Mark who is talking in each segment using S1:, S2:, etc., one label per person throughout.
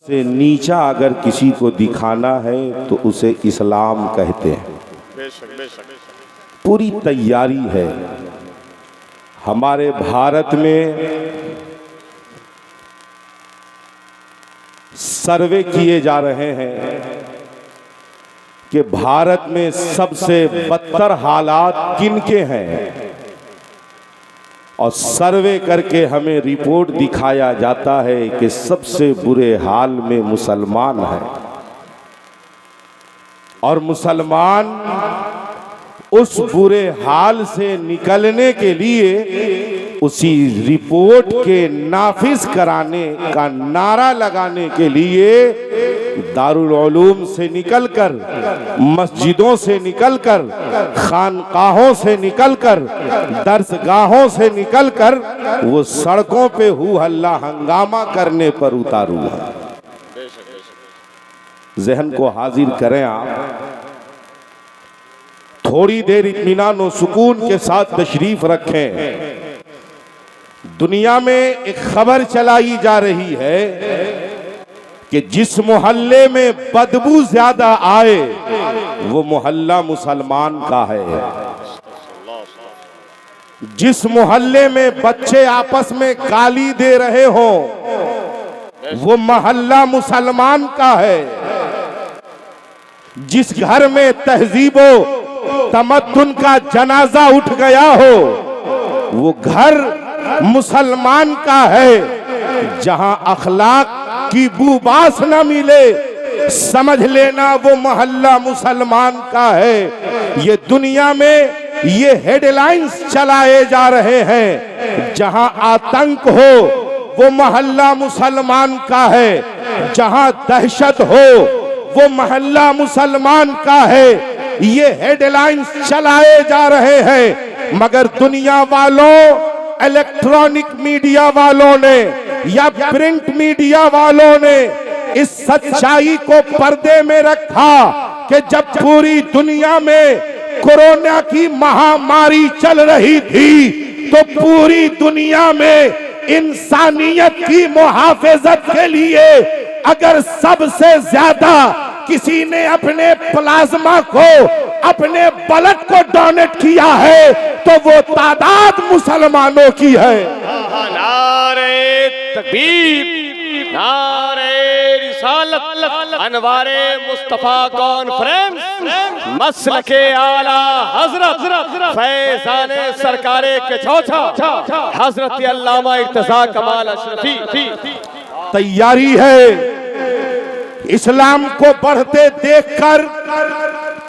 S1: से नीचा अगर किसी को दिखाना है तो उसे इस्लाम कहते हैं। पूरी तैयारी है। हमारे भारत में सर्वे किए जा रहे हैं कि भारत में सबसे बदतर हालात किनके हैं, और सर्वे करके हमें रिपोर्ट दिखाया जाता है कि सबसे बुरे हाल में मुसलमान हैं। और मुसलमान उस बुरे हाल से निकलने के लिए उसी रिपोर्ट के नाफिज कराने का नारा लगाने के लिए दारुल उलूम से निकलकर, मस्जिदों से निकलकर, खानकाहों से निकलकर, दरसगाहों से निकलकर वो सड़कों पे हू हल्ला हंगामा करने पर उतारू है। ज़हन को हाजिर करें आप, थोड़ी देर इत्मीनान और सुकून के साथ तशरीफ रखें। दुनिया में एक खबर चलाई जा रही है कि जिस मोहल्ले में बदबू ज्यादा आए वो मोहल्ला मुसलमान का है। जिस मोहल्ले में बच्चे आपस में गाली दे रहे हो वो मोहल्ला मुसलमान का है। जिस घर में तहजीबो तमद्दुन का जनाजा उठ गया हो वो घर मुसलमान का है। जहां अखलाक की बूबास न मिले समझ लेना वो मोहल्ला मुसलमान का है। ये दुनिया में ये हेडलाइंस चलाए जा रहे हैं। जहां आतंक हो वो मोहल्ला मुसलमान का है। जहां दहशत हो वो मोहल्ला मुसलमान का है। ये हेडलाइंस चलाए जा रहे हैं, मगर दुनिया वालों, इलेक्ट्रॉनिक मीडिया वालों ने या प्रिंट मीडिया वालों ने इस सच्चाई को पर्दे में रखा कि जब पूरी दुनिया में कोरोना की महामारी चल रही थी तो पूरी दुनिया में इंसानियत की मुहाफिजत के लिए अगर सबसे ज्यादा किसी ने अपने प्लाज्मा को, अपने ब्लड को डोनेट किया है तो वो तादाद मुसलमानों की है।
S2: नारे तकबीर, नारे रिसालत, अनवारे मुस्तफा कॉन्फ्रेंस, मसलके आला हजरत फैजाने सरकारे के चौथा हजरत अल्लामा इर्तिजा कमाल अशरफी।
S1: तैयारी है। इस्लाम को बढ़ते देखकर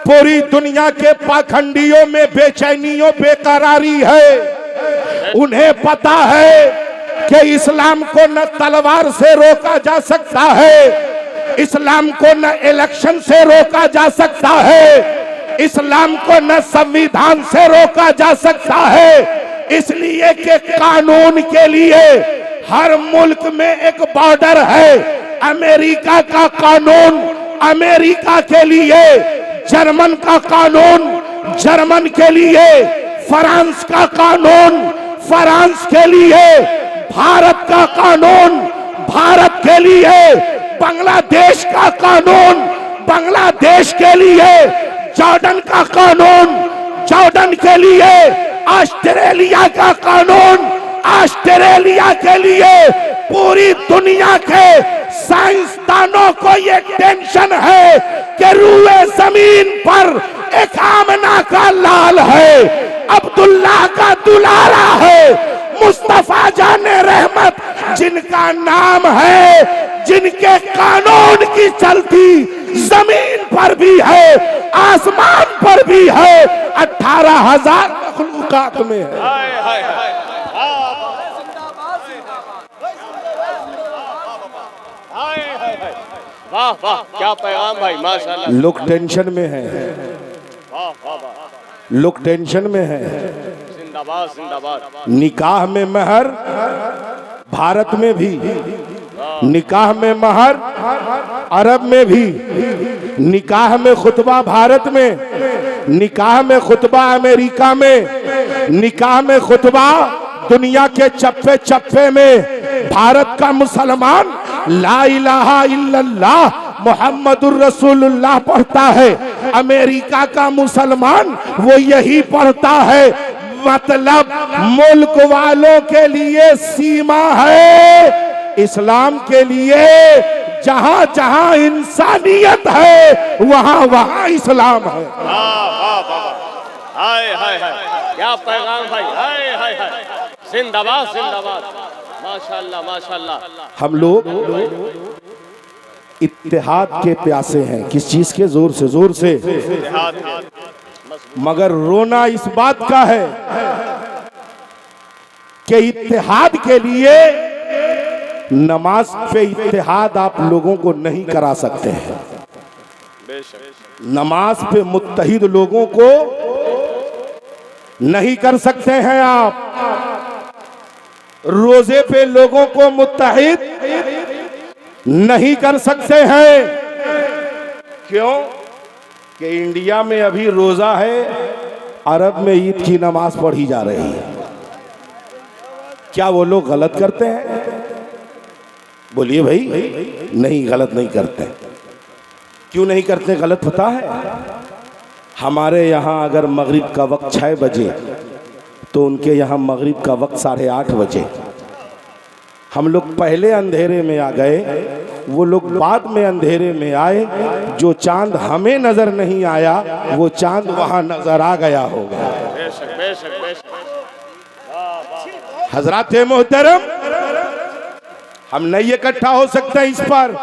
S1: पूरी दुनिया के पाखंडियों में बेचैनियों बेकरारी है। उन्हें पता है कि इस्लाम को न तलवार से रोका जा सकता है, इस्लाम को न इलेक्शन से रोका जा सकता है, इस्लाम को न संविधान से रोका जा सकता है। इसलिए कि कानून के लिए हर मुल्क में एक बॉर्डर है। अमेरिका का कानून अमेरिका के लिए, जर्मन का कानून जर्मन के लिए, फ्रांस का कानून फ्रांस के लिए, भारत का कानून भारत के लिए, बांग्लादेश का कानून बांग्लादेश के लिए, जॉर्डन का कानून जॉर्डन के लिए, ऑस्ट्रेलिया का कानून ऑस्ट्रेलिया के लिए। पूरी दुनिया के साइंसदानों को ये टेंशन है कि रूए जमीन पर एक आमना का लाल है, अब्दुल्लाह का दुलारा है, मुस्तफा जाने रहमत जिनका नाम है, जिनके कानून की चलती जमीन पर भी है, आसमान पर भी है, 18,000 मखलूकात में है।
S2: वाह वाह, क्या पैगाम भाई, माशाल्लाह।
S1: लोग टेंशन में हैं, लोग टेंशन में हैं।
S2: जिंदाबाद जिंदाबाद।
S1: निकाह में महर भारत में भी, निकाह में महर अरब में भी, निकाह में खुतबा भारत में, निकाह में खुतबा अमेरिका में, निकाह में खुतबा दुनिया के चप्पे चप्पे में। भारत का मुसलमान ला इलाहा इल्लल्लाह मोहम्मदुर रसूलुल्लाह पढ़ता है, अमेरिका का मुसलमान वो यही पढ़ता है। मतलब मुल्क वालों के लिए सीमा है, इस्लाम के लिए जहां जहां इंसानियत है वहां वहां इस्लाम है।
S2: हाय हाय हाय, क्या पैगाम भाई, हाय हाय हाय, जिंदाबाद जिंदाबाद, माशाल्लाह माशाल्लाह।
S1: हम लोग इत्तेहाद के प्यासे हैं, किस चीज के? जोर से जोर से। मगर रोना इस बात का है कि इत्तेहाद के लिए नमाज पे इत्तेहाद आप लोगों को नहीं करा सकते हैं। नमाज पे मुत्तहिद लोगों को नहीं कर सकते हैं आप। रोजे पे लोगों को मुत्तहिद नहीं कर सकते हैं। क्यों? कि इंडिया में अभी रोजा है, अरब में ईद की नमाज पढ़ी जा रही है। क्या वो लोग गलत करते हैं? बोलिए भाई। नहीं, गलत नहीं करते। क्यों नहीं करते गलत पता है? हमारे यहाँ अगर मगरिब का वक्त 6 बजे तो उनके यहाँ मगरिब का वक्त 8:30 बजे। हम लोग पहले अंधेरे में आ गए, वो लोग बाद में अंधेरे में आए। जो चांद हमें नजर नहीं आया वो चांद वहां नजर आ गया होगा।
S2: बेशक बेशक बेशक।
S1: हजरात मोहतरम, हम नहीं इकट्ठा हो सकते इस पर।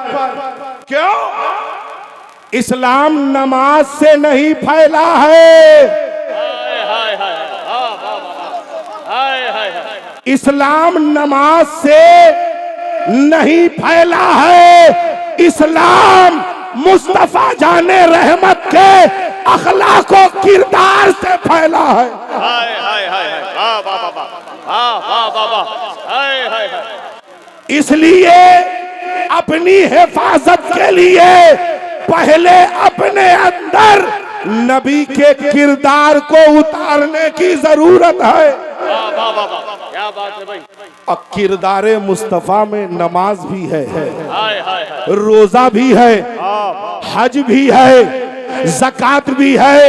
S1: क्यों? इस्लाम नमाज से नहीं फैला है।
S2: हाय हाय हाय, हाय हाय हाय।
S1: इस्लाम नमाज से नहीं फैला है। इस्लाम मुस्तफा जाने रहमत के अखलाक और किरदार से फैला है।
S2: हाय हाय हाय, वाह वाह वाह वाह वाह वाह, हाय हाय हाय।
S1: इसलिए अपनी हिफाजत के लिए पहले अपने अंदर नबी के किरदार को उतारने की जरूरत है।
S2: वाह वाह वाह, क्या बात है भाई।
S1: और किरदारे मुस्तफा में नमाज भी है,
S2: हाय हाय हाय,
S1: रोजा भी है, हज भी है, ज़कात भी है,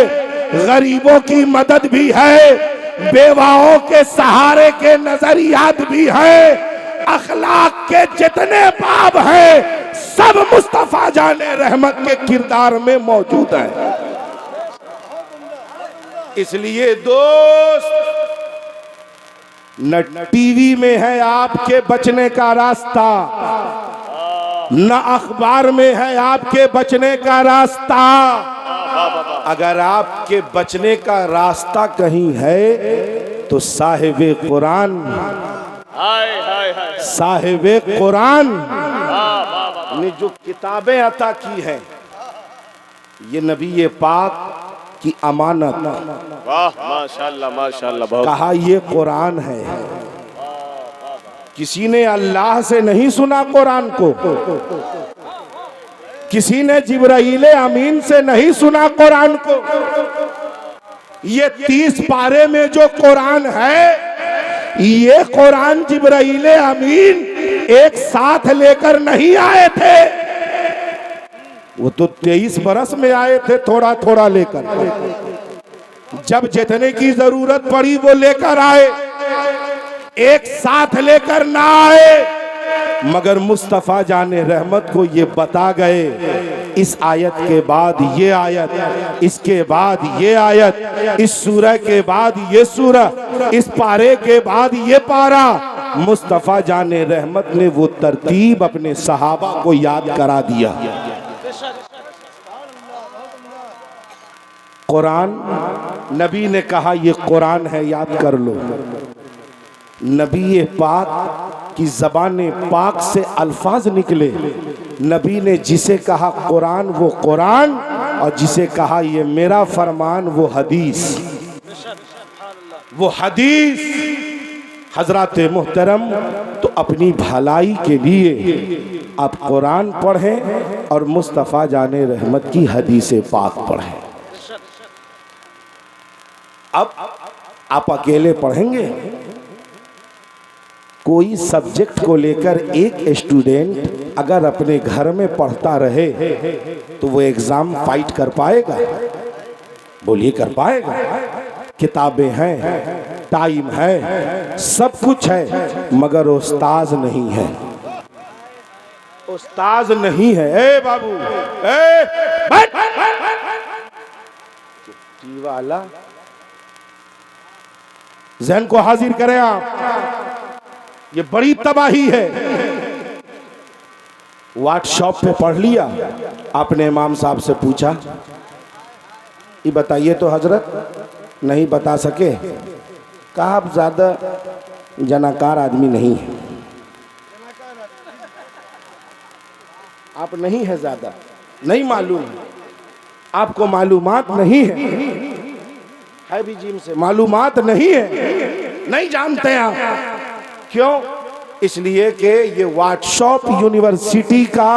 S1: गरीबों की मदद भी है, बेवाओं के सहारे के नजरियात भी है, अखलाक के जितने बाब हैं सब मुस्तफा जाने रहमत के किरदार में मौजूद है। इसलिए दोस्त, न टीवी में है आपके बचने का रास्ता, न अखबार में है आपके बचने का रास्ता। अगर आपके बचने का रास्ता कहीं है तो साहिबे कुरान,
S2: हाय हाय हाय,
S1: साहिबे कुरान ने जो किताबें अता की हैं, ये नबी पाक की अमानत।
S2: वाह माशाल्लाह माशाल्लाह, बहुत।
S1: कहा ये कुरान है। किसी ने अल्लाह से नहीं सुना कुरान को, किसी ने जिब्राइल अमीन से नहीं सुना कुरान को। ये 30 पारे में जो कुरान है, ये कुरान जिब्राइल अमीन एक साथ लेकर नहीं आए थे। वो तो 23 बरस में आए थे, थोड़ा थोड़ा लेकर। जब जितने की जरूरत पड़ी वो लेकर आए, एक साथ लेकर ना आए। मगर मुस्तफा जाने रहमत को ये बता गए, इस आयत के बाद ये आयत, इसके बाद ये आयत, इस सूरह के बाद ये सूरह, इस पारे के बाद ये पारा। मुस्तफा जाने रहमत ने वो तरतीब अपने सहाबा को याद करा दिया। कुरान, नबी ने कहा ये कुरान है, याद कर लो। नबी पाक की ज़बान पाक से अल्फाज निकले। नबी ने जिसे कहा कुरान वो कुरान, और जिसे कहा ये मेरा फरमान वो हदीस, वो हदीस। हजरत मोहतरम, तो अपनी भलाई के लिए आप कुरान पढ़ें और मुस्तफ़ा जाने रहमत की हदीस पाक पढ़ें। अब आप अकेले पढ़ेंगे, कोई सब्जेक्ट को लेकर एक स्टूडेंट अगर अपने घर में पढ़ता रहे तो वो एग्जाम फाइट कर पाएगा? बोलिए, कर पाएगा? किताबें हैं, टाइम है, सब कुछ है, मगर उस्ताद नहीं है। उस्ताद नहीं है। ए बाबू, ए बैठ, चुप्पी वाला, जहन को हाजिर करें आप। ये बड़ी तबाही है। व्हाट्सएप पे पढ़ लिया, आपने इमाम साहब से पूछा, ये बताइए तो हजरत, नहीं बता सके। कहा आप ज्यादा जनाकार आदमी नहीं है, आप नहीं है, ज्यादा नहीं मालूम, आपको मालूमात नहीं है भी जिम से मालूमात नहीं है, नहीं जानते आप। क्यों? इसलिए कि ये व्हाट्सएप यूनिवर्सिटी का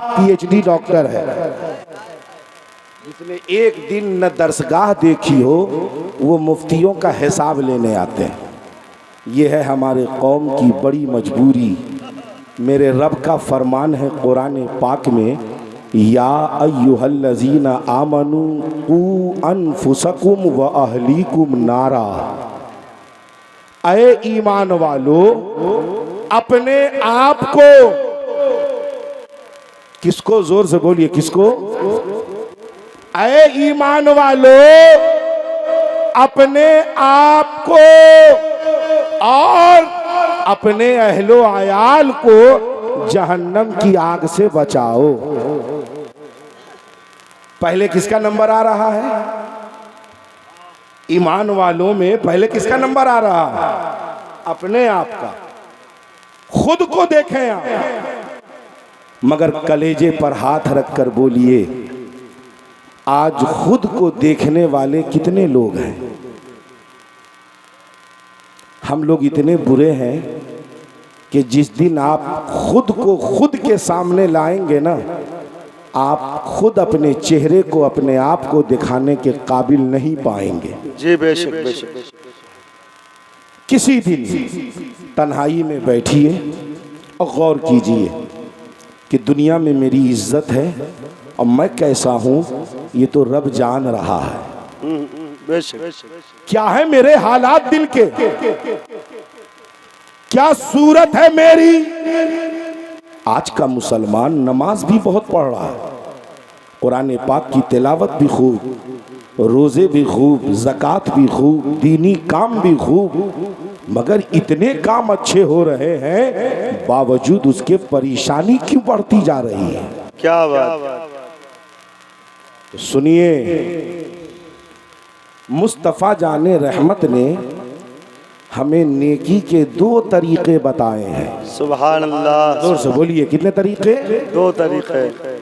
S1: पीएचडी डॉक्टर है, जिसने एक दिन न दरसगाह देखी हो, वो मुफ्तियों का हिसाब लेने आते हैं। ये है हमारे कौम की बड़ी मजबूरी। मेरे रब का फरमान है कुरान पाक में, या अय्युहल्लज़ीना आमनू कू अनफुसकुम व अहलीकुम नारा। ऐ ईमान वालो, अपने आप को, किसको? जोर से बोलिए, किसको? ऐ ईमान वालो, अपने आप को और अपने अहलो आयाल को जहन्नम की आग से बचाओ। पहले किसका नंबर आ रहा है? ईमान वालों में पहले किसका नंबर आ रहा है? अपने आप का। खुद को देखें आप, मगर कलेजे पर हाथ रखकर बोलिए, आज खुद को देखने वाले कितने लोग हैं? हम लोग इतने बुरे हैं कि जिस दिन आप खुद को खुद के सामने लाएंगे ना, आप खुद अपने चेहरे को, अपने आप को दिखाने के काबिल नहीं पाएंगे।
S2: जी बेशक बेशक।
S1: किसी दिन तन्हाई में बैठिए और गौर कीजिए कि दुनिया में मेरी इज्जत है और मैं कैसा हूं, ये तो रब जान रहा है।
S2: बेशक।
S1: क्या है मेरे हालात दिल के, क्या सूरत है मेरी? आज का मुसलमान नमाज भी बहुत पढ़ रहा है, कुरान पाक की तिलावत भी खूब, रोजे भी खूब, ज़कात भी खूब, दीनी काम भी खूब, मगर इतने काम अच्छे हो रहे हैं, बावजूद उसके परेशानी क्यों बढ़ती जा रही है?
S2: क्या बात।
S1: तो सुनिए, मुस्तफ़ा जाने रहमत ने हमें नेकी के 2 तरीके बताए हैं।
S2: सुभान अल्लाह।
S1: जोर से बोलिए, कितने तरीके?
S2: 2 तरीके।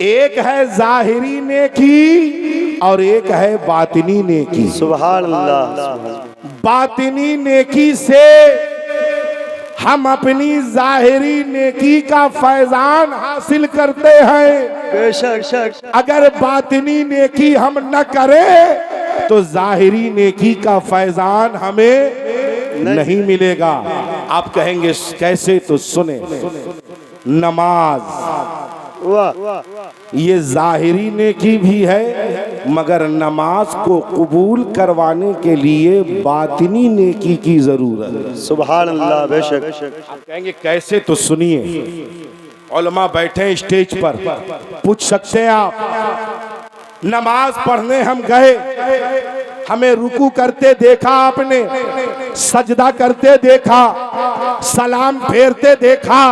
S1: एक है जाहिरी नेकी और एक है बातिनी नेकी।
S2: सुभान अल्लाह।
S1: बातिनी नेकी से हम अपनी जाहिरी नेकी का फैजान हासिल करते हैं।
S2: बेशक।
S1: अगर बातिनी नेकी हम न करें तो जाहिरी नेकी का फैजान हमें नहीं मिलेगा। आप कहेंगे कैसे? तो सुने, नमाज ये जाहिरी नेकी भी है, मगर नमाज को कबूल करवाने के लिए बातिनी नेकी की जरूरत है।
S2: सुभान अल्लाह। बेशक।
S1: आप कहेंगे कैसे? तो सुनिए, उलमा बैठे हैं स्टेज पर, पूछ सकते हैं आप। नमाज पढ़ने हम गए, हमें रुकू करते देखा आपने, सजदा करते देखा, सलाम फेरते देखा,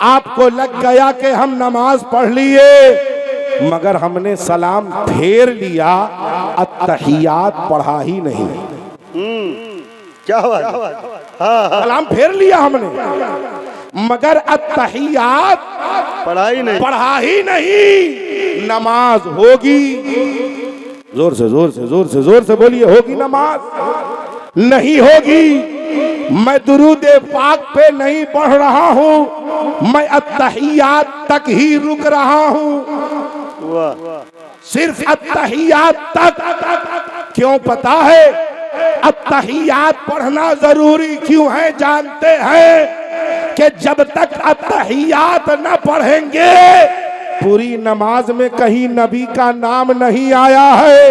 S1: आपको लग गया कि हम नमाज पढ़ लिए, मगर हमने सलाम फेर लिया, अत्तहियात पढ़ा ही नहीं।
S2: क्या बात। हाँ।
S1: सलाम फेर लिया हमने, मगर अत्तहियात पढ़ा ही नहीं। नमाज होगी? जोर से जोर से जोर से जोर से बोलिए, होगी नमाज? नहीं होगी। मैं दुरूद पाक पे नहीं पढ़ रहा हूँ, मैं अत्तहियात तक ही रुक रहा हूँ, सिर्फ अत्तहियात तक। क्यों पता है? अत्तहियात पढ़ना जरूरी क्यों है जानते हैं? कि जब तक अत्तहियात न पढ़ेंगे पूरी नमाज में कहीं नबी का नाम नहीं आया है।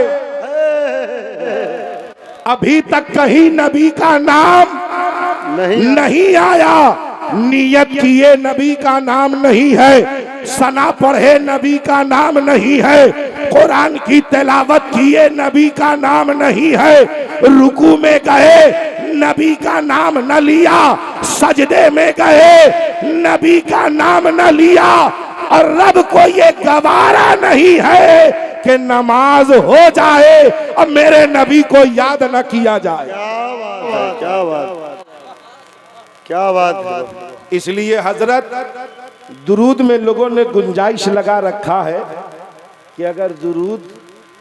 S1: अभी तक कहीं नबी का नाम नहीं आया। नियत किए नबी का नाम नहीं है, सना पढ़े नबी का नाम नहीं है, कुरान की तिलावत किए नबी का नाम नहीं है, रुकू में गए नबी का नाम न लिया, सजदे में गए नबी का नाम न लिया, और रब को ये गवारा नहीं है कि नमाज हो जाए और मेरे नबी को याद न किया जाए।
S3: क्या बात, क्या बात है।
S1: इसलिए हजरत दुरूद में लोगों ने गुंजाइश लगा रखा है कि अगर दुरूद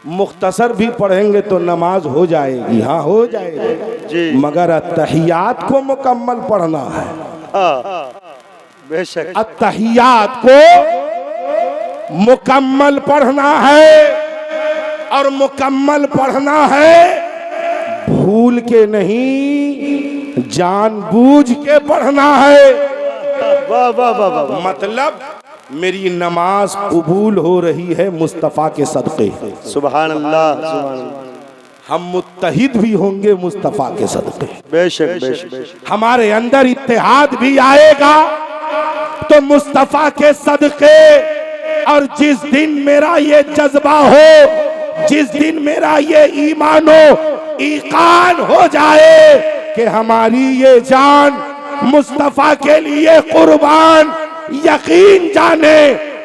S1: मुख्तसर भी पढ़ेंगे तो नमाज हो जाएगी। हाँ हो जाएगी, मगर अत्तहियात को मुकम्मल पढ़ना है।
S3: बेशक
S1: अत्तहियात को मुकम्मल पढ़ना है, और मुकम्मल पढ़ना है भूल के नहीं, जानबूझ के पढ़ना है।
S3: वाह वाह वाह वाह।
S1: मतलब मेरी नमाज कबूल हो रही है मुस्तफ़ा के सदक़े।
S3: सुभान अल्लाह, सुभान अल्लाह।
S1: हम मुत्तहिद भी होंगे मुस्तफ़ा के सदक़े।
S3: बेशक बेशक।
S1: हमारे अंदर इत्तेहाद भी आएगा तो मुस्तफ़ा के सदक़े। और जिस दिन मेरा ये जज्बा हो, जिस दिन मेरा ये ईमानो ईकान हो जाए कि हमारी ये जान मुस्तफ़ा के लिए कुर्बान, यकीन जाने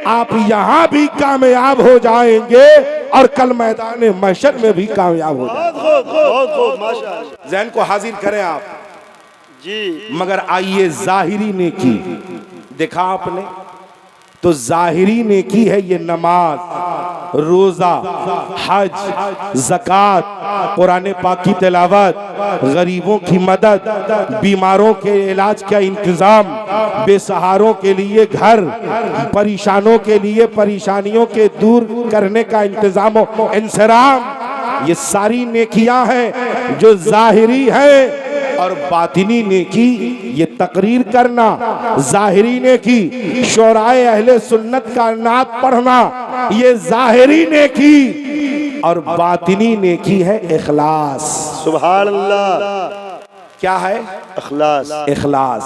S1: आप यहाँ भी कामयाब हो जाएंगे और कल मैदान महशर में भी कामयाब हो जाएंगे।
S3: बहुत खूब, माशाअल्लाह।
S1: ज़हन को हाजिर करें आप
S3: जी।
S1: मगर आइए ज़ाहिरी नेकी देखा आपने, तो ज़ाहिरी नेकी है ये नमाज, रोज़ा, हज, ज़कात, कुरान पाक की तिलावत, गरीबों की मदद, बीमारों के इलाज का इंतज़ाम, बेसहारों के लिए घर, परेशानों के लिए परेशानियों के दूर करने का इंतज़ाम हो, इंसराम। ये सारी नेकियां हैं जो ज़ाहिरी है। और बातिनी नेकी ये तकरीर करना, ज़ाहिरी नेकी शोराए अहले सुन्नत का नात पढ़ना, ये ज़ाहिरी नेकी। और बातिनी नेकी है इखलास।
S3: सुभान अल्लाह।
S1: क्या है?
S3: इखलास।
S1: इखलास।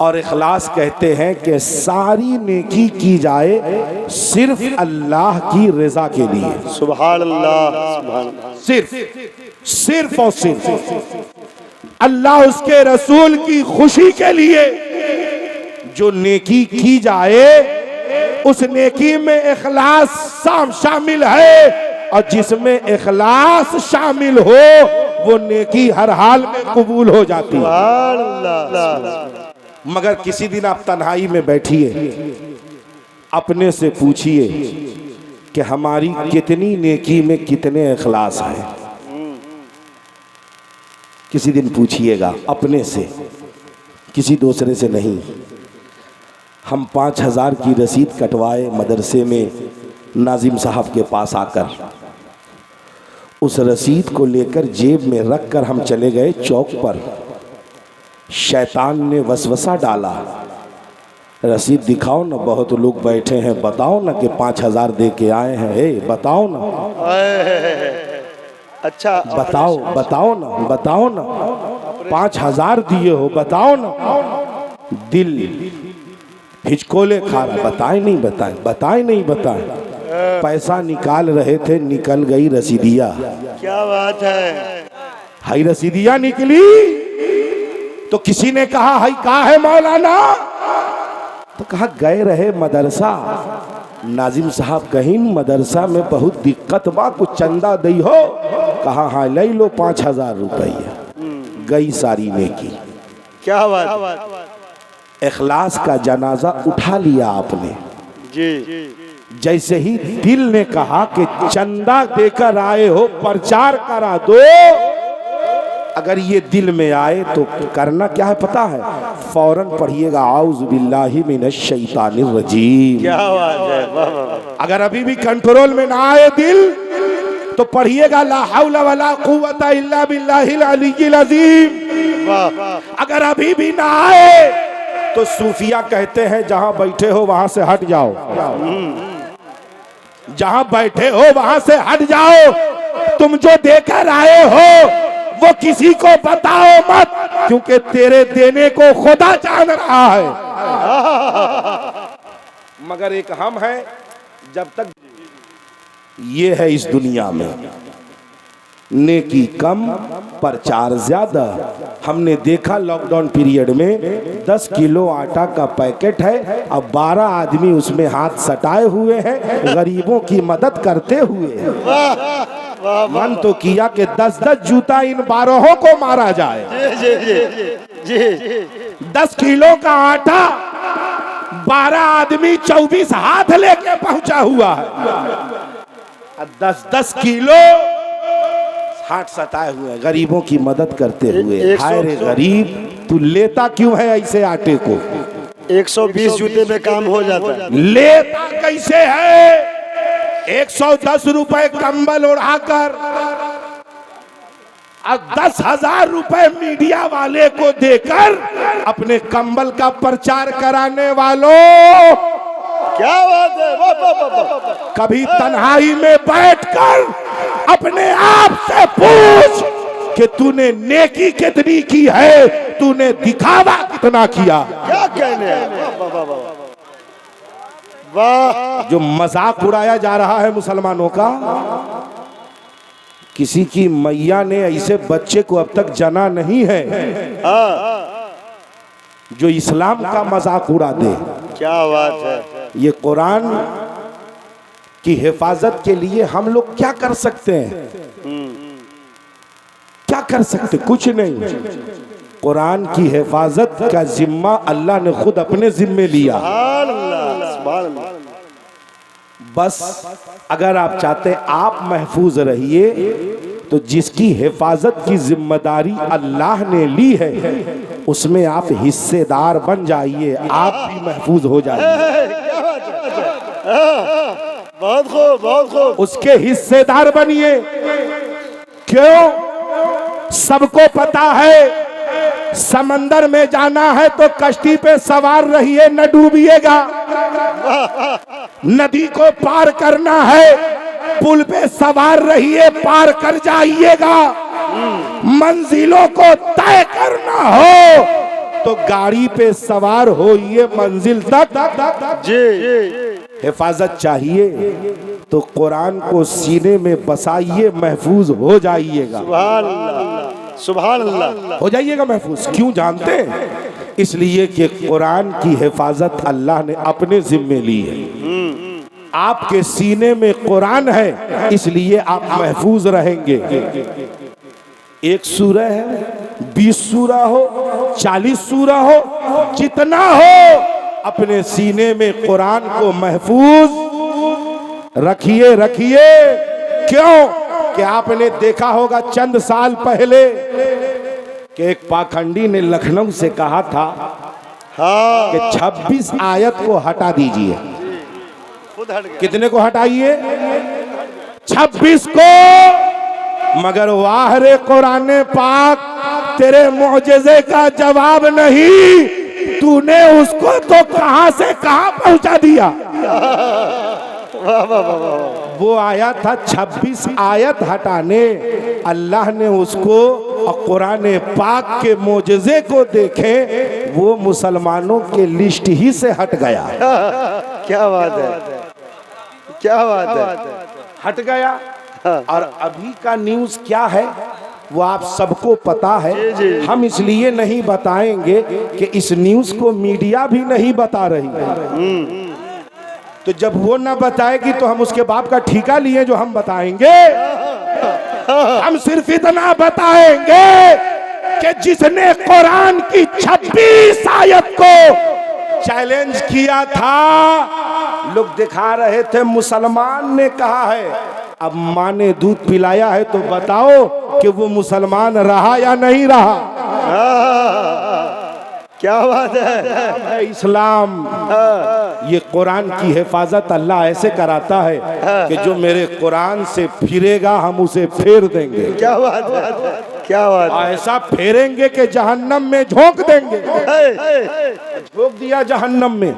S1: और इखलास कहते हैं कि सारी नेकी की जाए सिर्फ अल्लाह की रजा के लिए।
S3: सुभान अल्लाह, सुभान अल्लाह।
S1: सिर्फ और सिर्फ अल्लाह उसके रसूल की खुशी के लिए जो नेकी की जाए उस नेकी में इखलास शामिल है, और जिसमें इखलास शामिल हो वो नेकी हर हाल में कबूल हो जाती है। मगर किसी दिन आप तन्हाई में बैठिए, अपने से पूछिए कि हमारी कितनी नेकी में कितने इखलास है। किसी दिन पूछिएगा अपने से, किसी दूसरे से नहीं। हम 5000 की रसीद कटवाए मदरसे में नाजिम साहब के पास आकर, उस रसीद को लेकर जेब में रखकर हम चले गए चौक पर। शैतान ने वसवसा डाला, रसीद दिखाओ ना, बहुत लोग बैठे हैं, बताओ ना कि 5000 दे के आए हैं, हे बताओ ना।
S3: अच्छा
S1: बताओ बताओ ना, बताओ ना, 5000 दिए हो, बताओ ना। दिल हिचकोले खा रहा, बताए नहीं बताए, बताए नहीं बताए। पैसा निकाल रहे थे, निकल गई रसीदिया।
S3: क्या बात है।
S1: हाई रसीदिया निकली तो किसी ने कहा हाई कहा है मौलाना, तो कहा गए रहे मदरसा। नाजिम साहब कहीं मदरसा में बहुत दिक्कत बा, कुछ चंदा दई हो। कहा हाँ ले लो 5000 रुपया। गई सारी नेकी।
S3: क्या बात।
S1: इखलास का जनाजा उठा लिया आपने
S3: जी।
S1: जैसे ही दिल ने कहा कि चंदा देकर आए हो, प्रचार करा दो, अगर ये दिल में आए तो करना क्या है पता है? फौरन पढ़िएगा औज़ु बिल्लाहि मिनश शैतानिर रजीम।
S3: क्या बात है।
S1: अगर अभी भी कंट्रोल में ना आए दिल तो पढ़िएगा ला हौला वला कुव्वता इल्ला बिल्लाहिल अलिय्यिल अज़ीम। अगर अभी भी ना आए तो सूफिया कहते हैं जहां बैठे हो वहां से हट जाओ, जहां बैठे हो वहां से हट जाओ। तुम जो देकर आए हो वो किसी को बताओ मत, क्योंकि तेरे देने को खुदा जान रहा है। मगर एक हम हैं, जब तक ये है इस दुनिया में नेकी कम प्रचार ज्यादा। हमने देखा लॉकडाउन पीरियड में 10 किलो आटा का पैकेट है, अब 12 आदमी उसमें हाथ सटाए हुए हैं गरीबों की मदद करते हुए। मन तो किया कि 10-10 जूता इन 12 को मारा जाए। 10 किलो का आटा 12 आदमी 24 हाथ लेके पहुंचा हुआ है। 10-10 किलो हाथ सताए हुए गरीबों की मदद करते हुए। हाय रे गरीब, तू लेता क्यों है ऐसे आटे को?
S3: 120 जूते में काम हो जाता है।
S1: लेता कैसे है? 110 रुपए कंबल उड़ाकर और 10,000 रुपए मीडिया वाले को देकर अपने कंबल का प्रचार कराने वालों,
S3: क्या बात है? वाह, वाह, वाह, वाह।
S1: कभी तन्हाई में बैठकर अपने आप से पूछ कि तूने नेकी कितनी की है, तूने दिखावा कितना किया।
S3: क्या कहने हैं? वाह, वाह, वाह, वाह।
S1: जो मजाक उड़ाया जा रहा है मुसलमानों का, किसी की मैया ने ऐसे बच्चे को अब तक जना नहीं है जो इस्लाम का मजाक उड़ा दे।
S3: क्या बात है?
S1: ये कुरान की हिफाजत के लिए हम लोग क्या कर सकते हैं? क्या कर सकते? कुछ नहीं। कुरान की हिफाजत का जिम्मा अल्लाह ने खुद अपने जिम्मे लिया। बस अगर आप चाहते हैं आप महफूज रहिए, तो जिसकी हिफाजत की जिम्मेदारी अल्लाह ने ली है उसमें आप हिस्सेदार बन जाइए, आप भी महफूज हो जाइए।
S3: बहुत खूब, बहुत खूब।
S1: उसके हिस्सेदार बनिए। क्यों? सबको पता है समंदर में जाना है तो कश्ती पे सवार रहिए, न डूबिएगा। नदी को पार करना है, पुल पे सवार रहिए, पार कर जाइएगा। मंजिलों को तय करना हो तो गाड़ी पे सवार होइए मंजिल तक।
S3: जी।
S1: हिफाजत चाहिए तो कुरान को सीने में बसाइए, महफूज हो जाइएगा।
S3: सुभान अल्लाह, सुभान अल्लाह।
S1: हो जाइएगा महफूज। क्यों जानते हैं? इसलिए कि कुरान की हिफाजत अल्लाह ने अपने जिम्मे ली है। आपके सीने में कुरान है, इसलिए आप महफूज रहेंगे। एक सूरह है, 20 सूरह हो, 40 सूरह हो, जितना हो, अपने सीने में कुरान को महफूज रखिए, रखिए। क्यों? कि आपने देखा होगा चंद साल पहले कि एक पाखंडी ने लखनऊ से कहा था कि 26 आयत को हटा दीजिए। कितने को हटाइए? 26 को। मगर वाह रे कुरान पाक, तेरे मुअजिज़े का जवाब नहीं, तूने उसको तो कहां से कहां पहुंचा दिया। वो आया था 26 आयत हटाने, अल्लाह ने उसको कुरान पाक के मुअजिज़े को देखे, वो मुसलमानों के लिस्ट ही से हट गया।
S3: क्या बात है? क्या बात है?
S1: हट गया। और अभी का न्यूज़ क्या है वो आप सबको पता है। हम इसलिए नहीं बताएंगे कि इस न्यूज़ को मीडिया भी नहीं बता रही है। तो जब वो ना बताएगी तो हम उसके बाप का ठिका लिए जो हम बताएंगे। हम सिर्फ इतना बताएंगे कि जिसने कुरान की 26 आयत को चैलेंज किया था, लोग दिखा रहे थे मुसलमान ने कहा है। अब माँ ने दूध पिलाया है तो बताओ कि वो मुसलमान रहा या नहीं रहा।
S3: क्या बात है?
S1: इस्लाम, ये कुरान की हिफाजत अल्लाह ऐसे कराता है कि जो मेरे कुरान से फिरेगा हम उसे फेर देंगे।
S3: क्या बात है? क्या बात है।
S1: ऐसा फेरेंगे कि जहन्नम में झोंक देंगे, झोंक दिया जहन्नम में।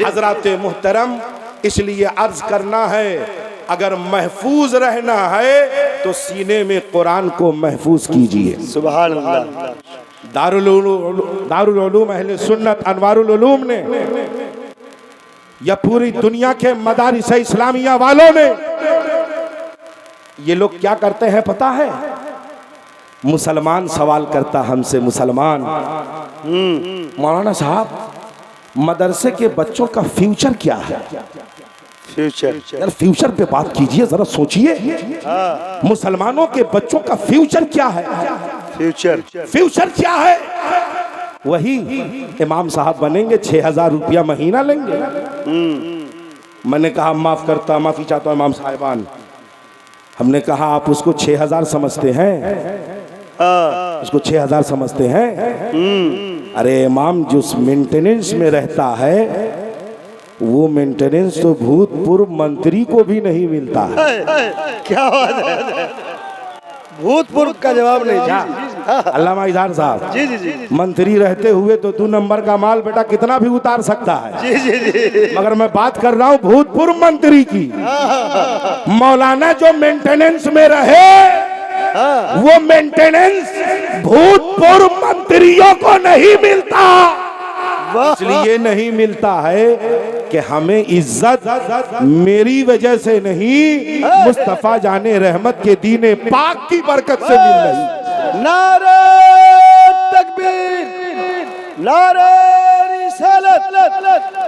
S1: हजरत मुहतरम, इसलिए अर्ज करना है, अगर महफूज रहना है तो सीने में कुरान को महफूज कीजिए।
S3: सुभान अल्लाह।
S1: दारुल उलूम अहले सुन्नत अनवारुल उलूम ने या पूरी दुनिया के मदारिस इस्लामिया वालों ने, ये लोग क्या करते हैं पता है? मुसलमान सवाल करता हमसे, मुसलमान, मौलाना साहब मदरसे के बच्चों का फ्यूचर क्या है?
S3: फ्यूचर,
S1: यार फ्यूचर पे बात कीजिए, जरा सोचिए। मुसलमानों के बच्चों का फ्यूचर क्या है?
S3: फ्यूचर,
S1: फ्यूचर क्या है? वही इमाम साहब बनेंगे, 6,000 रुपया महीना लेंगे। मैंने कहा माफ करता, माफी चाहता हूं इमाम साहिबान। हमने कहा आप उसको 6,000 समझते हैं? उसको 6,000 समझते हैं? अरे इमाम, जो मेंटेनेंस में रहता है वो मेंटेनेंस तो भूतपूर्व मंत्री को भी नहीं मिलता है।
S3: क्या बात है। भूतपूर्व का जवाब नहीं।
S1: अल्लामा इजहार साहब,
S3: जी जी जी,
S1: मंत्री रहते हुए तो 2 नंबर का माल बेटा कितना भी उतार सकता है।
S3: जी जी जी।
S1: मगर मैं बात कर रहा हूँ भूतपूर्व मंत्री की। मौलाना जो मेंटेनेंस में रहे, वो मेंटेनेंस भूतपूर्व मंत्रियों को नहीं मिलता। इसलिए नहीं मिलता है कि हमें इज्जत मेरी वजह से नहीं, मुस्तफा जाने रहमत के दीने पाक की बरकत से मिल रही।
S3: नारे तकबीर, नारे रिसालत।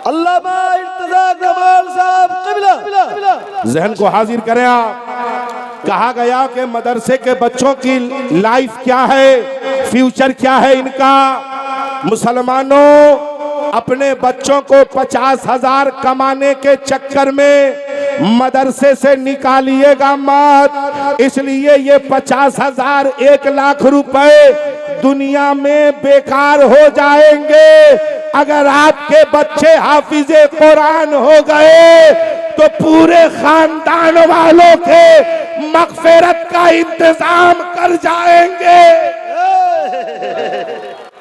S3: अल्लामा इर्तज़ा कमाल साहब क़िबला।
S1: जहन को हाजिर करें आप। कहा गया कि मदरसे के बच्चों की लाइफ क्या है, फ्यूचर क्या है इनका। मुसलमानों, अपने बच्चों को 50,000 कमाने के चक्कर में मदरसे से निकालिएगा मत। इसलिए ये 50,000 1 लाख रुपए दुनिया में बेकार हो जाएंगे। अगर आपके बच्चे हाफिजे कुरान हो गए तो पूरे खानदान वालों के मगफिरत का इंतजाम कर जाएंगे।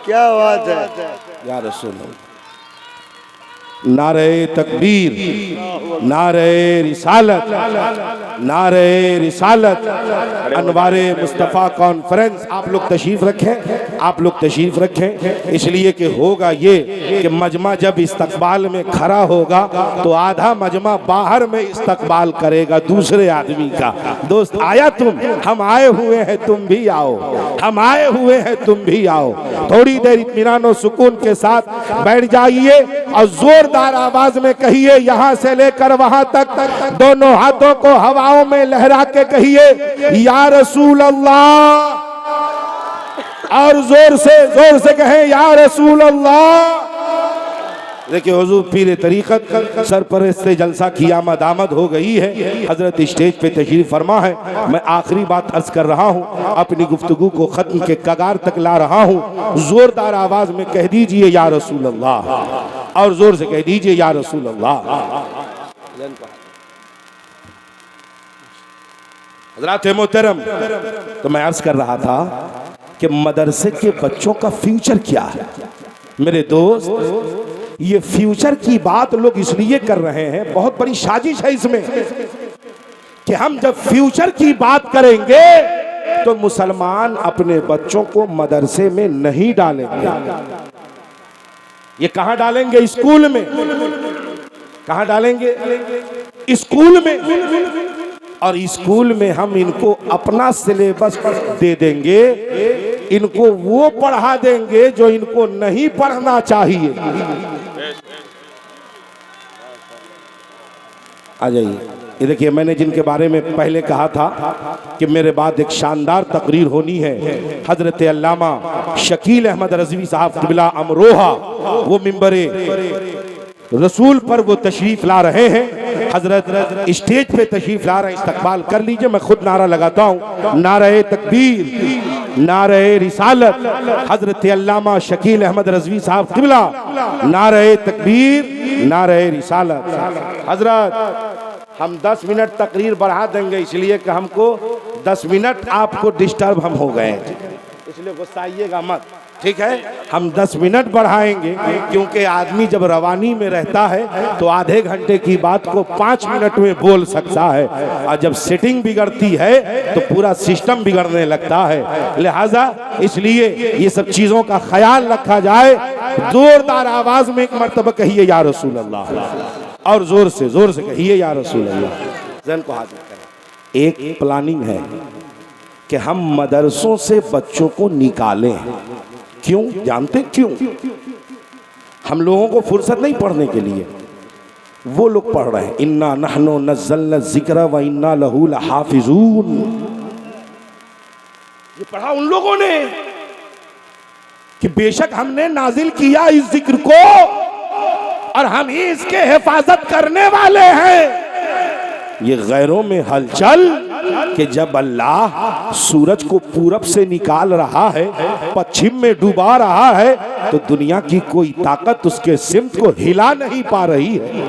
S3: क्या बात है
S1: या रसूल, नारे तकबीर, नारे रिसालत, नारे रिसालत। अनवारे मुस्तफ़ा कॉन्फ्रेंस, आप लोग तशरीफ रखें, आप लोग तशरीफ रखें। इसलिए कि होगा ये कि मजमा जब इस्तकबाल में खड़ा होगा तो आधा मजमा बाहर में इस्तकबाल करेगा दूसरे आदमी का। दोस्त आया तुम, हम आए हुए हैं, तुम भी आओ, हम आए हुए हैं, तुम भी आओ। थोड़ी देर इत्मीनान और सुकून के साथ बैठ जाइए और जोरदार आवाज में कहिए, यहां से लेकर वहां तक दोनों हाथों को हवाओं में लहरा के कहिए, या रसूल अल्लाह। और जोर से कहें, या रसूल अल्लाह। देखिए हुजूर पीर तरीक़त सरपरस्त जलसा की आमद हो गई है। हजरत स्टेज पे तशरीफ फरमा है। मैं आखिरी बात अर्ज कर रहा हूँ, अपनी गुफ्तगू को खत्म के कगार तक ला रहा हूँ। जोरदार आवाज में कह दीजिए या रसूल अल्लाह, और जोर से कह दीजिए या रसूल अल्लाह। हजरात मोहतरम, तो मैं अर्ज कर रहा था कि मदरसे के बच्चों का फ्यूचर क्या है। मेरे दोस्त, ये फ्यूचर की बात लोग इसलिए कर रहे हैं, बहुत बड़ी साजिश है इसमें, कि हम जब फ्यूचर की बात करेंगे तो मुसलमान अपने बच्चों को मदरसे में नहीं डालेंगे। ये कहां डालेंगे? स्कूल में। कहां डालेंगे? स्कूल में। और स्कूल में हम इनको अपना सिलेबस दे देंगे, इनको वो पढ़ा देंगे जो इनको नहीं पढ़ना चाहिए। आ जाइए, ये देखिए, मैंने जिनके बारे में पहले कहा था कि मेरे बाद एक शानदार तकरीर होनी है। हजरत अल्लामा शकील अहमद रज़वी साहब क़िबला अमरोहा, वो मिंबरे रसूल पर वो तशरीफ ला रहे हैं। हजरत स्टेज पे तशरीफ ला रहे हैं, इस्तकबाल कर लीजिए। मैं खुद नारा लगाता हूँ, नारे तकबीर, नारे रिसालत। हजरत अल्लामा शकील अहमद रज़वी साहब क़िबला, नारे तकबीर, नारे रिसालत। हजरत, हम 10 मिनट तकरीर बढ़ा देंगे, इसलिए कि हमको 10 मिनट आपको डिस्टर्ब हम हो गए। इसलिए गुस्साइएगा मत, ठीक है। हम 10 मिनट बढ़ाएंगे क्योंकि आदमी जब रवानी में रहता है तो आधे घंटे की बात को 5 मिनट में बोल सकता है, और जब सेटिंग बिगड़ती है तो पूरा सिस्टम बिगड़ने लगता है। लिहाजा इसलिए ये सब चीजों का ख्याल रखा जाए। जोरदार आवाज में एक मर्तबा कहिए या रसूल अल्लाह, और जोर से कहिए या रसूल अल्लाह। जन को हाथ में करें। एक प्लानिंग है कि हम मदरसों से बच्चों को निकालें। क्यों जानते क्यों? हम लोगों को फुर्सत नहीं पढ़ने के लिए, वो लोग पढ़ रहे हैं। इन्ना नहनु नज़्ज़लना ज़िक्र व इन्ना लहू लहाफ़िज़ून। ये पढ़ा उन लोगों ने कि बेशक हमने नाजिल किया इस जिक्र को और हम ही इसके हिफाजत करने वाले हैं। ये गैरों में हलचल कि जब अल्लाह सूरज को पूरब से निकाल रहा है, पश्चिम में डुबा रहा है, तो दुनिया की कोई ताकत उसके सिमत को हिला नहीं पा रही है।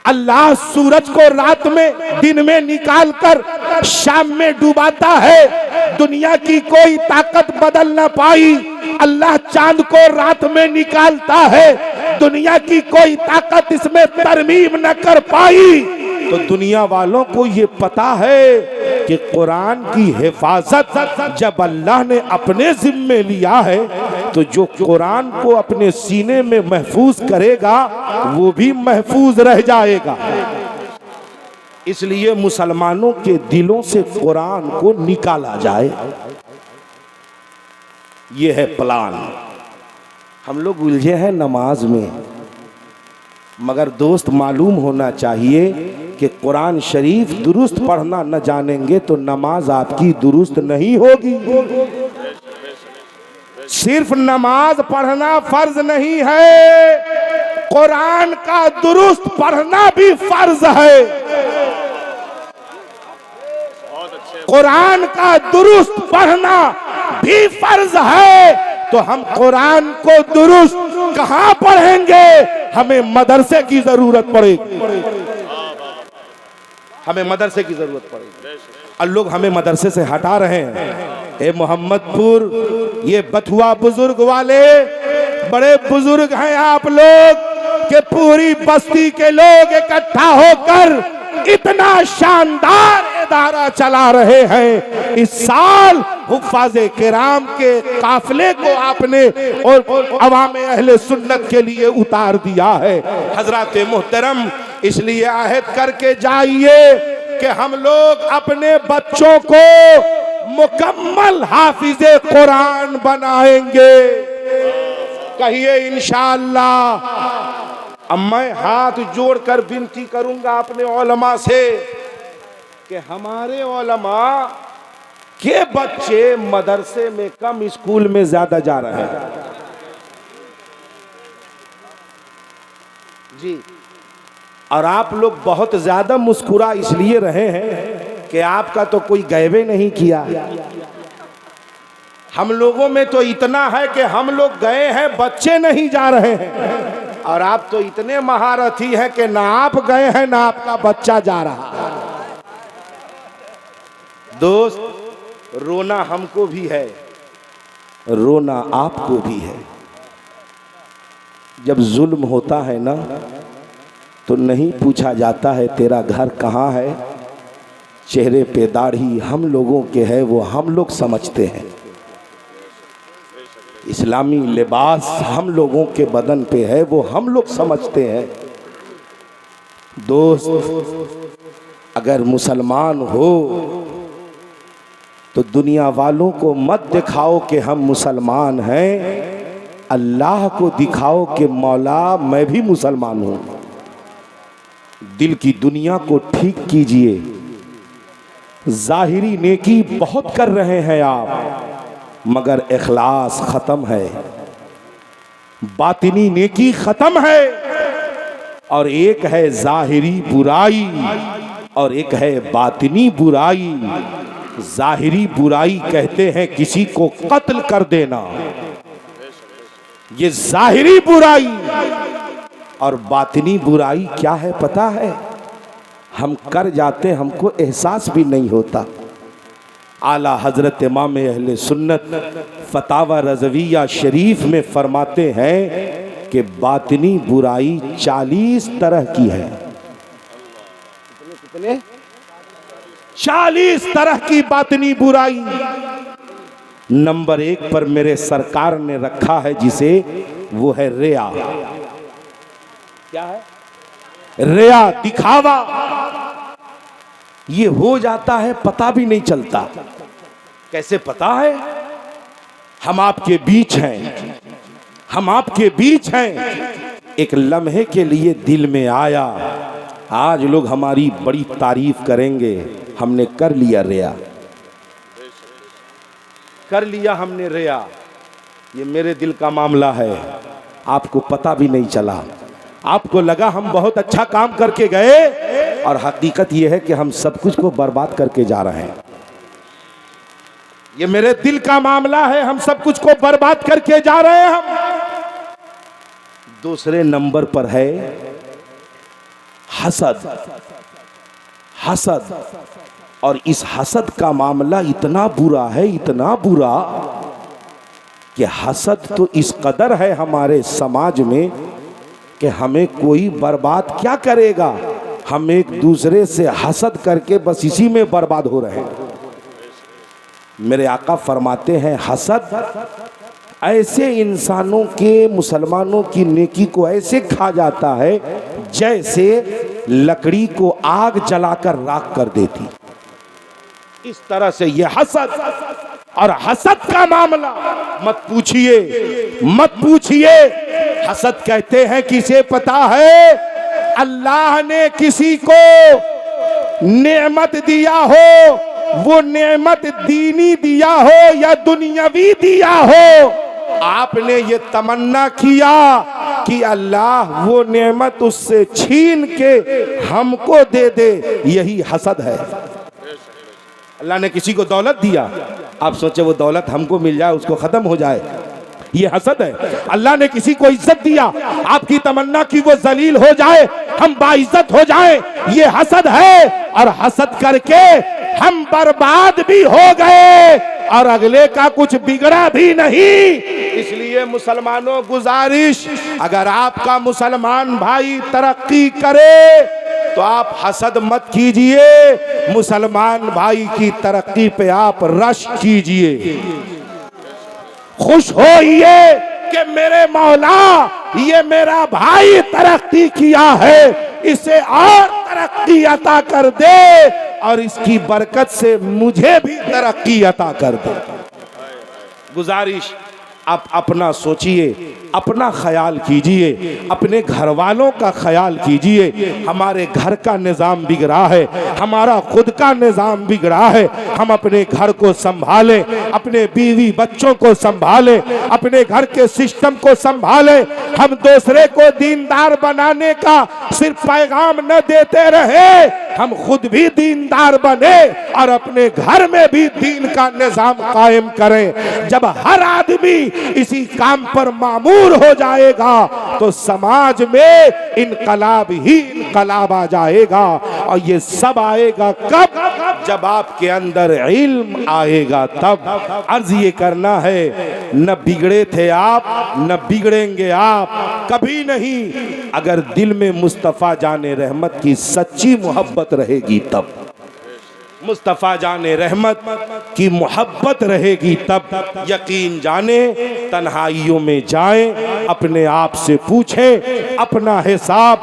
S1: अल्लाह सूरज को रात में दिन में निकाल कर शाम में डुबाता है, दुनिया की कोई ताकत बदल ना पाई। अल्लाह चांद को रात में निकालता है, दुनिया की कोई ताकत इसमें तरमीम न कर पाई। तो दुनिया वालों को ये पता है कि कुरान की हिफाजत जब अल्लाह ने अपने जिम्मे लिया है, तो जो कुरान को अपने सीने में महफूज करेगा वो भी महफूज रह जाएगा। इसलिए मुसलमानों के दिलों से कुरान को निकाला जाए, ये है प्लान। हम लोग उलझे हैं नमाज में, मगर दोस्त मालूम होना चाहिए कि कुरान शरीफ दुरुस्त पढ़ना न जानेंगे तो नमाज आपकी दुरुस्त नहीं होगी। सिर्फ नमाज पढ़ना फर्ज नहीं है, कुरान का दुरुस्त पढ़ना भी फर्ज है। कुरान का दुरुस्त पढ़ना भी फर्ज है। तो हम कुरान को दुरुस्त कहाँ पढ़ेंगे? हमें मदरसे की जरूरत पड़ेगी, हमें मदरसे की जरूरत पड़ेगी। और लोग हमें मदरसे से हटा रहे हैं। ए मोहम्मदपुर, ये बथुआ बुजुर्ग वाले बड़े बुजुर्ग हैं आप लोग कि पूरी बस्ती के लोग इकट्ठा होकर इतना शानदार इदारा चला रहे हैं। इस साल हुफ़ाज़े किराम के काफिले को आपने और अवामे अहले सुन्नत के लिए उतार दिया है। हजरत मोहतरम, इसलिए आहद करके जाइए कि हम लोग अपने बच्चों को मुकम्मल हाफिज़े कुरान बनाएंगे। कहिए इंशाअल्लाह। अब मैं हाथ जोड़कर विनती करूंगा अपने उलमा से कि हमारे उलमा के बच्चे मदरसे में कम, स्कूल में ज्यादा जा रहे हैं जी। और आप लोग बहुत ज्यादा मुस्कुरा इसलिए रहे हैं कि आपका तो कोई गैबे नहीं किया। हम लोगों में तो इतना है कि हम लोग गए हैं, बच्चे नहीं जा रहे हैं। और आप तो इतने महारथी हैं कि ना आप गए हैं ना आपका बच्चा जा रहा है। दोस्त, रोना हमको भी है, रोना आपको भी है। जब जुल्म होता है ना तो नहीं पूछा जाता है तेरा घर कहाँ है, चेहरे पे दाढ़ी हम लोगों के है वो हम लोग समझते हैं। इस्लामी लिबास हम लोगों के बदन पे है वो हम लोग समझते हैं। दोस्त, अगर मुसलमान हो तो दुनिया वालों को मत दिखाओ कि हम मुसलमान हैं, अल्लाह को दिखाओ कि मौला मैं भी मुसलमान हूँ। दिल की दुनिया को ठीक कीजिए। जाहिरी नेकी बहुत कर रहे हैं आप, मगर इखलास खत्म है, बातिनी नेकी खत्म है। और एक है जाहिरी बुराई और एक है बातिनी बुराई। जाहिरी बुराई कहते हैं किसी को कत्ल कर देना, ये जाहिरी बुराई। और बातिनी बुराई क्या है पता है? हम कर जाते हमको एहसास भी नहीं होता। आला हजरत इमाम अहले सुन्नत फतावा रज़विया शरीफ में फरमाते हैं कि बातिनी बुराई 40 तरह की है।
S3: कितने?
S1: 40 तरह की बातिनी बुराई। नंबर 1 पर मेरे सरकार ने रखा है जिसे, वो है रिया। क्या है? रिया, दिखावा। ये हो जाता है पता भी नहीं चलता। कैसे पता है? हम आपके बीच हैं, हम आपके बीच हैं। एक लम्हे के लिए दिल में आया, आज लोग हमारी बड़ी तारीफ करेंगे, हमने कर लिया रिया, कर लिया हमने रिया। ये मेरे दिल का मामला है, आपको पता भी नहीं चला। आपको लगा हम बहुत अच्छा काम करके गए, और हकीकत यह है कि हम सब कुछ को बर्बाद करके जा रहे हैं। ये मेरे दिल का मामला है, हम सब कुछ को बर्बाद करके जा रहे हैं हम। दूसरे नंबर पर है हसद। हसद, और इस हसद का मामला इतना बुरा है, इतना बुरा कि हसद तो इस कदर है हमारे समाज में कि हमें कोई बर्बाद क्या करेगा, हम एक दूसरे से हसद करके बस इसी में बर्बाद हो रहे हैं। मेरे आका फरमाते हैं हसद ऐसे इंसानों के, मुसलमानों की नेकी को ऐसे खा जाता है जैसे लकड़ी को आग जलाकर राख कर देती। इस तरह से ये हसद, और हसद का मामला मत पूछिए, मत पूछिए। हसद कहते हैं किसे पता है? अल्लाह ने किसी को नेमत दिया हो, वो नेमत दीनी दिया हो या दुनियावी दिया हो, आपने ये तमन्ना किया कि अल्लाह वो नेमत उससे छीन के हमको दे दे, यही हसद है। अल्लाह ने किसी को दौलत दिया, आप सोचे वो दौलत हमको मिल जाए, उसको खत्म हो जाए, ये हसद है। अल्लाह ने किसी को इज्जत दिया, आपकी तमन्ना की वो जलील हो जाए, हम बाइज्जत हो जाए, ये हसद है। और हसद करके हम बर्बाद भी हो गए और अगले का कुछ बिगड़ा भी नहीं। इसलिए मुसलमानों गुजारिश, अगर आपका मुसलमान भाई तरक्की करे तो आप हसद मत कीजिए, मुसलमान भाई की तरक्की पे आप रश कीजिए। खुश होइए कि मेरे मौला, ये मेरा भाई तरक्की किया है, इसे और तरक्की अता कर दे, और इसकी बरकत से मुझे भी तरक्की अता कर दे। गुजारिश, आप अपना सोचिए, अपना ख्याल कीजिए, अपने घर वालों का ख्याल कीजिए। हमारे घर का निज़ाम बिगड़ा है, हमारा खुद का निज़ाम बिगड़ा है। हम अपने घर को संभालें, अपने बीवी बच्चों को संभालें, अपने घर के सिस्टम को संभालें। हम दूसरे को दीनदार बनाने का सिर्फ पैगाम न देते रहे, हम खुद भी दीनदार बने और अपने घर में भी दीन का निज़ाम कायम करें। जब हर आदमी इसी काम पर मामूर हो जाएगा तो समाज में इनकलाब ही इनकलाब आ जाएगा। और ये सब आएगा कब? जब आपके अंदर इल्म आएगा तब। अर्ज ये करना है, न बिगड़े थे आप, न बिगड़ेंगे आप, कभी नहीं। अगर दिल में मुस्तफ़ा जाने रहमत की सच्ची मोहब्बत रहेगी तब, मुस्तफ़ा जाने रहमत की मोहब्बत रहेगी तब। यकीन जाने तन्हाइयों में जाएं, अपने आप से पूछें, अपना हिसाब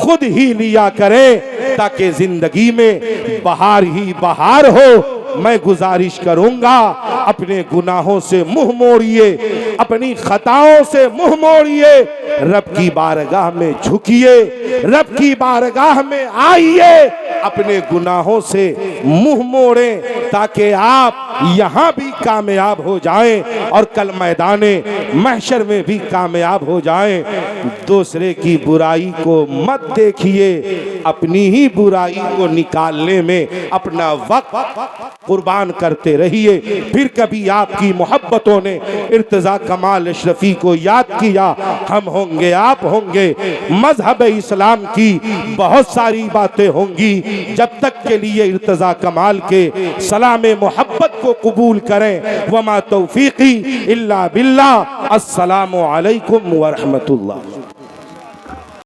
S1: खुद ही लिया करें ताकि जिंदगी में बहार ही बहार हो। मैं गुजारिश करूंगा, अपने गुनाहों से मुंह मोड़िए, अपनी खताओं से मुंह मोड़िए, रब की बारगाह में झुकिए, रब की बारगाह में आइए, अपने गुनाहों से मुंह मोड़ें ताकि आप यहाँ भी कामयाब हो जाएं और कल मैदाने महशर में भी कामयाब हो जाएं। दूसरे की बुराई को मत देखिए, अपनी ही बुराई को निकालने में अपना वक्त कुर्बान करते रहिए। फिर कभी आपकी मोहब्बतों ने इर्तिजा कमाल अशरफी को याद किया, हम होंगे, आप होंगे, मजहब इस्लाम की बहुत सारी बातें होंगी। जब तक के लिए इर्तिजा कमाल के सलाम मोहब्बत को कबूल करें। वमा तौफीकी इल्ला बिल्लाह। अस्सलामु अलैकुम व रहमतुल्लाह।